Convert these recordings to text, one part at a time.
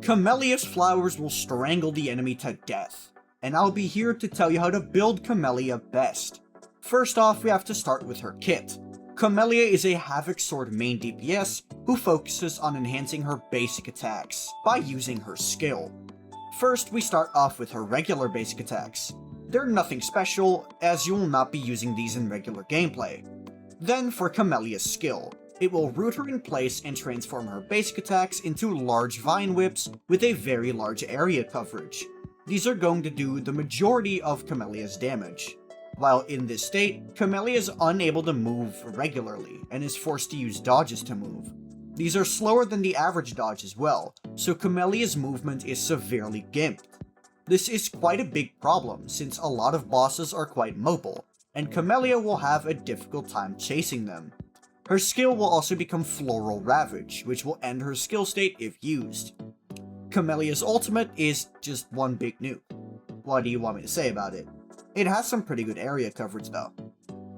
Camellya's flowers will strangle the enemy to death, and I'll be here to tell you how to build Camellya best. First off, we have to start with her kit. Camellya is a Havoc Sword main DPS who focuses on enhancing her basic attacks by using her skill. First, we start off with her regular basic attacks. They're nothing special, as you will not be using these in regular gameplay. Then for Camellya's skill, it will root her in place and transform her basic attacks into large vine whips with a very large area coverage. These are going to do the majority of Camellya's damage. While in this state, Camellya is unable to move regularly and is forced to use dodges to move. These are slower than the average dodge as well, so Camellya's movement is severely gimped. This is quite a big problem since a lot of bosses are quite mobile, and Camellya will have a difficult time chasing them. Her skill will also become Floral Ravage, which will end her skill state if used. Camellya's ultimate is just one big nuke. What do you want me to say about it? It has some pretty good area coverage though.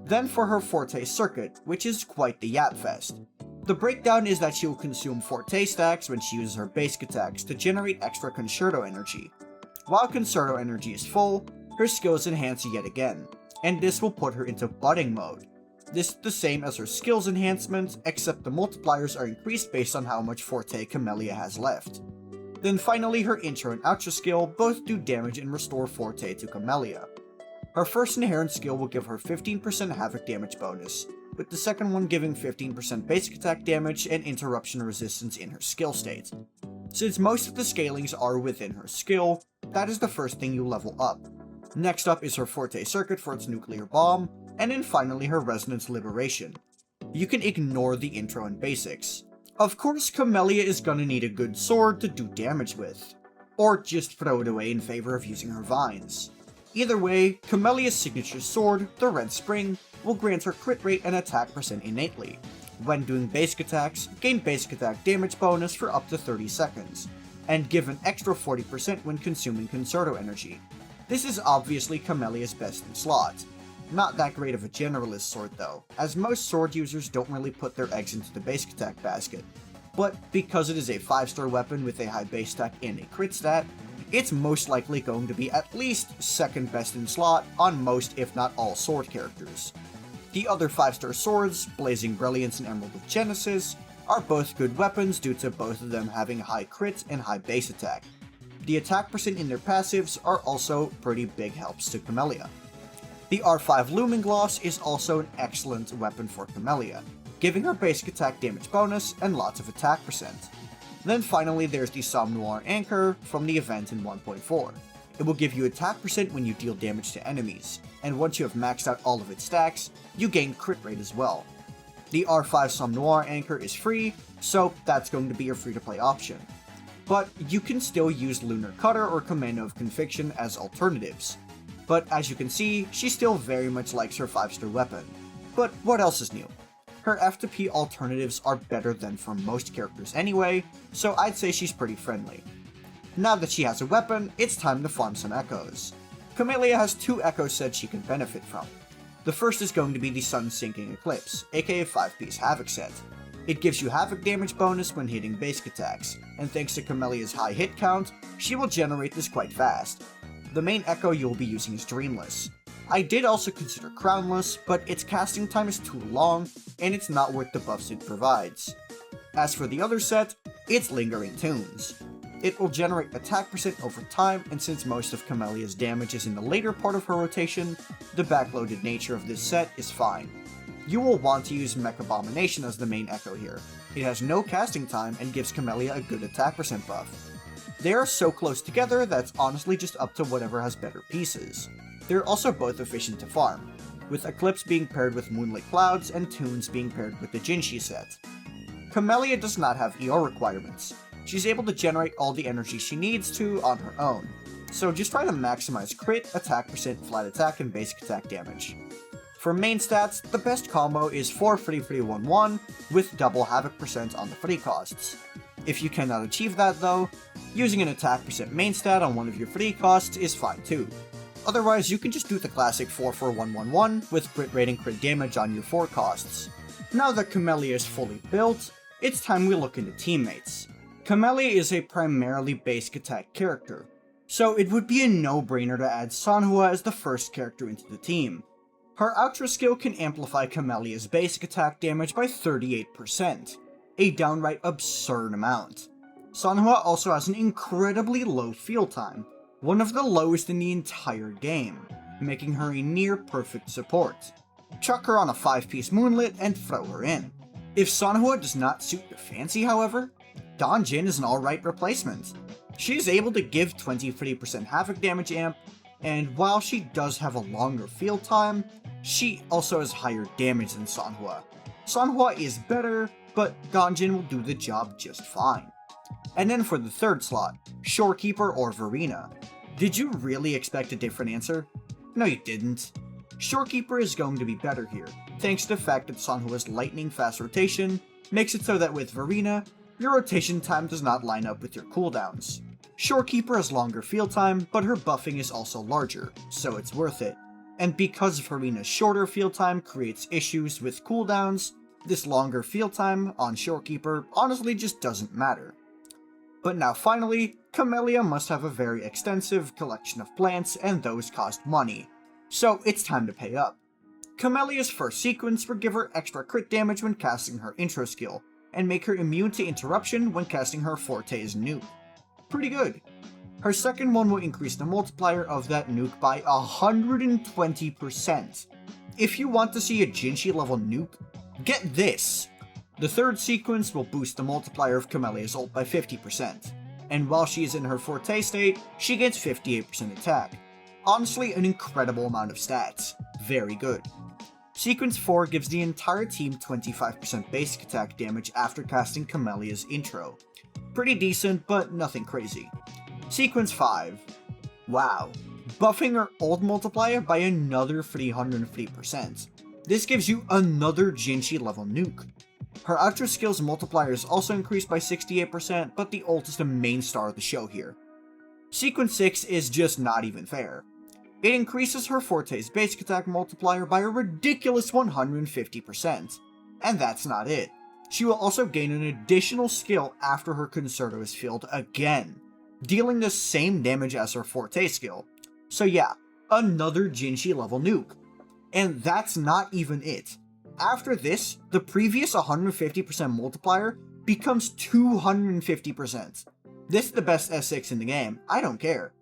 Then for her Forte Circuit, which is quite the yapfest. The breakdown is that she will consume Forte stacks when she uses her basic attacks to generate extra Concerto energy. While Concerto energy is full, her skills enhance yet again, and this will put her into budding mode. This is the same as her skills enhancement, except the multipliers are increased based on how much Forte Camellya has left. Then finally her intro and outro skill both do damage and restore Forte to Camellya. Her first inherent skill will give her 15% Havoc damage bonus, with the second one giving 15% basic attack damage and interruption resistance in her skill state. Since most of the scalings are within her skill, that is the first thing you level up. Next up is her Forte Circuit for its nuclear bomb, and then finally her Resonance Liberation. You can ignore the intro and basics. Of course, Camellya is gonna need a good sword to do damage with, or just throw it away in favor of using her vines. Either way, Camellya's signature sword, the Red Spring, will grant her crit rate and attack percent innately. When doing basic attacks, gain basic attack damage bonus for up to 30 seconds, and give an extra 40% when consuming Concerto energy. This is obviously Camellya's best in slot. Not that great of a generalist sword though, as most sword users don't really put their eggs into the basic attack basket. But because it is a 5-star weapon with a high base attack and a crit stat, it's most likely going to be at least second best in slot on most if not all sword characters. The other 5-star swords, Blazing Brilliance and Emerald of Genesis, are both good weapons due to both of them having high crit and high base attack. The attack percent in their passives are also pretty big helps to Camellya. The R5 Lumen Gloss is also an excellent weapon for Camellya, giving her basic attack damage bonus and lots of attack percent. Then finally there's the Somme Noir Anchor from the event in 1.4. It will give you attack percent when you deal damage to enemies, and once you have maxed out all of its stacks, you gain crit rate as well. The R5 Somme Noir Anchor is free, so that's going to be your free-to-play option. But you can still use Lunar Cutter or Commando of Conviction as alternatives. But as you can see, she still very much likes her 5-star weapon. But what else is new? Her F2P alternatives are better than for most characters anyway, so I'd say she's pretty friendly. Now that she has a weapon, it's time to farm some echoes. Camellya has 2 echo sets she can benefit from. The first is going to be the Sun Sinking Eclipse, aka 5-piece Havoc set. It gives you Havoc damage bonus when hitting basic attacks, and thanks to Camellya's high hit count, she will generate this quite fast. The main echo you will be using is Dreamless. I did also consider Crownless, but its casting time is too long, and it's not worth the buffs it provides. As for the other set, it's Lingering Tunes. It will generate attack percent over time, and since most of Camellya's damage is in the later part of her rotation, the backloaded nature of this set is fine. You will want to use Mech Abomination as the main echo here. It has no casting time and gives Camellya a good attack percent buff. They are so close together that it's honestly just up to whatever has better pieces. They're also both efficient to farm, with Eclipse being paired with Moonlit Clouds and Tunes being paired with the Jinshi set. Camellya does not have EO requirements. She's able to generate all the energy she needs to on her own, so just try to maximize crit, attack percent, flat attack, and basic attack damage. For main stats, the best combo is 4 free-free-1-1 with double Havoc percent on the free costs. If you cannot achieve that though, using an attack percent main stat on one of your free costs is fine too. Otherwise, you can just do the classic 4-4-1-1-1 with crit rate and crit damage on your 4 costs. Now that Camellya is fully built, it's time we look into teammates. Camellya is a primarily basic attack character, so it would be a no-brainer to add Sanhua as the first character into the team. Her Ultra skill can amplify Camellya's basic attack damage by 38%, a downright absurd amount. Sanhua also has an incredibly low field time, one of the lowest in the entire game, making her a near-perfect support. Chuck her on a 5-piece Moonlit and throw her in. If Sanhua does not suit your fancy, however, Donjin is an alright replacement. She is able to give 20-30% Havoc damage amp, and while she does have a longer field time, she also has higher damage than Sanhua. Sanhua is better, but Donjin will do the job just fine. And then for the third slot, Shorekeeper or Verena. Did you really expect a different answer? No, you didn't. Shorekeeper is going to be better here, thanks to the fact that Sanhua's lightning fast rotation makes it so that with Verena, your rotation time does not line up with your cooldowns. Shorekeeper has longer field time, but her buffing is also larger, so it's worth it. And because Verena's shorter field time creates issues with cooldowns, this longer field time on Shorekeeper honestly just doesn't matter. But now finally, Camellya must have a very extensive collection of plants, and those cost money. So it's time to pay up. Camellya's first sequence will give her extra crit damage when casting her intro skill, and make her immune to interruption when casting her Forte's nuke. Pretty good. Her second one will increase the multiplier of that nuke by 120%. If you want to see a Jinshi level nuke, get this! The third sequence will boost the multiplier of Camellya's ult by 50%, and while she is in her Forte state, she gets 58% attack. Honestly, an incredible amount of stats. Very good. Sequence 4 gives the entire team 25% basic attack damage after casting Camellya's intro. Pretty decent, but nothing crazy. Sequence 5. Wow. Buffing her ult multiplier by another 350%. This gives you another Jinshi level nuke. Her Ultra skill's multiplier is also increased by 68%, but the ult is the main star of the show here. Sequence 6 is just not even fair. It increases her Forte's basic attack multiplier by a ridiculous 150%. And that's not it. She will also gain an additional skill after her Concerto is filled again, dealing the same damage as her Forte skill. So yeah, another Jinshi level nuke. And that's not even it. After this, the previous 150% multiplier becomes 250%. This is the best S6 in the game, I don't care.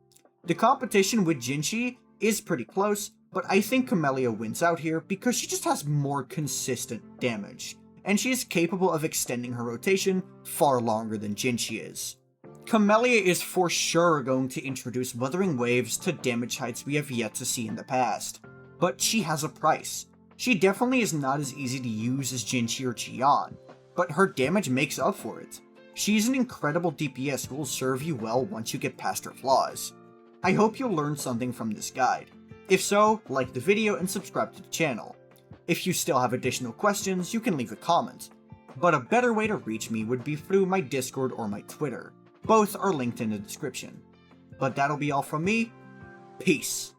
The competition with Jinshi is pretty close, but I think Camellya wins out here because she just has more consistent damage, and she is capable of extending her rotation far longer than Jinshi is. Camellya is for sure going to introduce Wuthering Waves to damage heights we have yet to see in the past, but she has a price. She definitely is not as easy to use as Jinshi or Qian, but her damage makes up for it. She's an incredible DPS who will serve you well once you get past her flaws. I hope you'll learn something from this guide. If so, like the video and subscribe to the channel. If you still have additional questions, you can leave a comment. But a better way to reach me would be through my Discord or my Twitter. Both are linked in the description. But that'll be all from me. Peace.